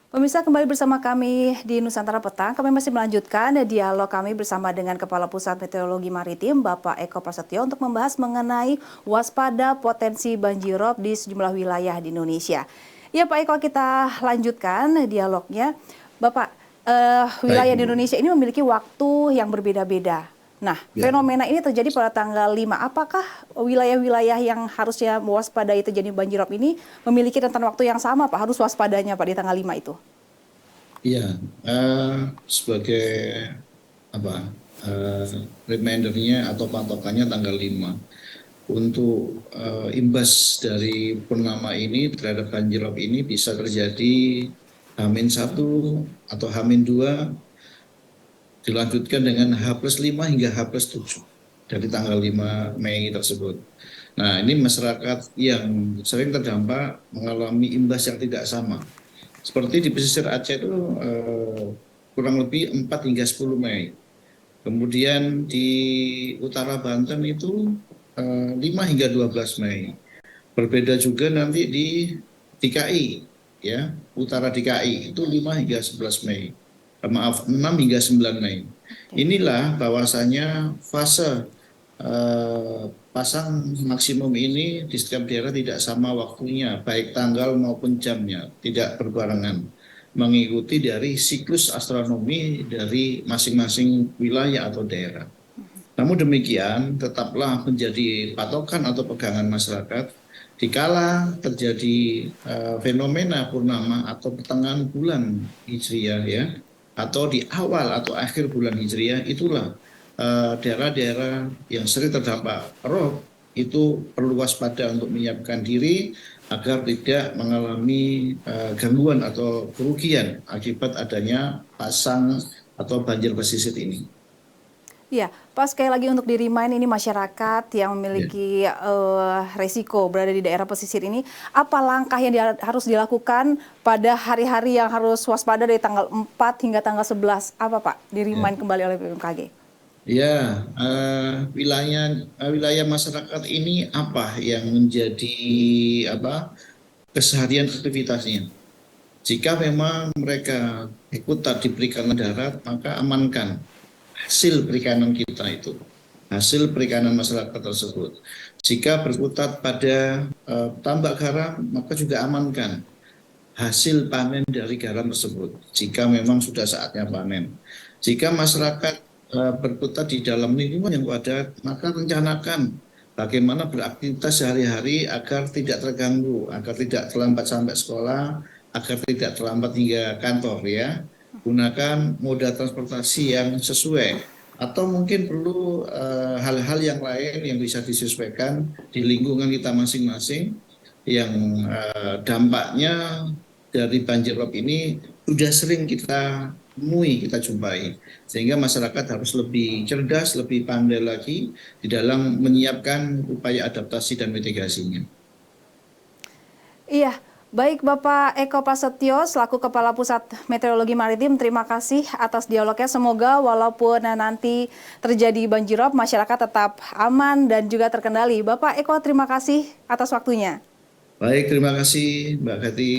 Pemirsa, kembali bersama kami di Nusantara Petang. Kami masih melanjutkan dialog kami bersama dengan Kepala Pusat Meteorologi Maritim, Bapak Eko Prasetyo, untuk membahas mengenai waspada potensi banjirop di sejumlah wilayah di Indonesia. Ya Pak Eko, kita lanjutkan dialognya. Bapak, Baik, wilayah di Bu. Indonesia ini memiliki waktu yang berbeda-beda. Nah, Ya, fenomena ini terjadi pada tanggal 5. Apakah wilayah-wilayah yang harusnya mewaspadai terjadi banjirop ini memiliki rentan waktu yang sama, Pak? Harus waspadanya, Pak, di tanggal 5 itu? iya. Sebagai apa remindernya atau patokannya tanggal 5 untuk imbas dari purnama ini terhadap banjirop ini bisa terjadi H-1 atau H-2 dilanjutkan dengan H+5 hingga H+7 dari tanggal 5 Mei tersebut. Nah, ini masyarakat yang sering terdampak mengalami imbas yang tidak sama. Seperti di pesisir Aceh itu kurang lebih 4 hingga 10 Mei. Kemudian di utara Banten itu 5 hingga 12 Mei. Berbeda juga nanti di DKI, ya, utara DKI itu 5 hingga 11 Mei. Maaf, 6 hingga 9 Mei. Inilah bahwasanya fase pasang maksimum ini di setiap daerah tidak sama waktunya, baik tanggal maupun jamnya, tidak berbarengan, mengikuti dari siklus astronomi dari masing-masing wilayah atau daerah. Namun demikian, tetaplah menjadi patokan atau pegangan masyarakat dikala terjadi fenomena purnama atau pertengahan bulan Hijriah, ya, atau di awal atau akhir bulan Hijriah, itulah daerah-daerah yang sering terdampak rob itu perlu waspada untuk menyiapkan diri agar tidak mengalami gangguan atau kerugian akibat adanya pasang atau banjir pesisir ini. Iya, Pak, sekali lagi untuk di-remind ini masyarakat yang Ya. memiliki resiko berada di daerah pesisir ini, apa langkah yang harus dilakukan pada hari-hari yang harus waspada dari tanggal 4 hingga tanggal 11? Apa, Pak? Ya. Di-remind kembali oleh BMKG. Ya, wilayah masyarakat ini apa yang menjadi keseharian aktivitasnya. Jika memang mereka ikut di perikanan darat, maka amankan hasil perikanan kita itu, hasil perikanan masyarakat tersebut. Jika berkutat pada tambak garam, maka juga amankan hasil panen dari garam tersebut jika memang sudah saatnya panen. Jika masyarakat berkutat di dalam lingkungan yang padat, maka rencanakan bagaimana beraktivitas sehari-hari agar tidak terganggu, agar tidak terlambat sampai sekolah, agar tidak terlambat hingga kantor, ya. Gunakan moda transportasi yang sesuai, atau mungkin perlu hal-hal yang lain yang bisa disesuaikan di lingkungan kita masing-masing yang dampaknya dari banjir rob ini sudah sering kita temui, kita jumpai. Sehingga masyarakat harus lebih cerdas, lebih pandai lagi di dalam menyiapkan upaya adaptasi dan mitigasinya. Iya, baik Bapak Eko Prasetyo selaku Kepala Pusat Meteorologi Maritim, terima kasih atas dialognya. Semoga walaupun nanti terjadi banjirop, masyarakat tetap aman dan juga terkendali. Bapak Eko, terima kasih atas waktunya. Baik, terima kasih Mbak Kati.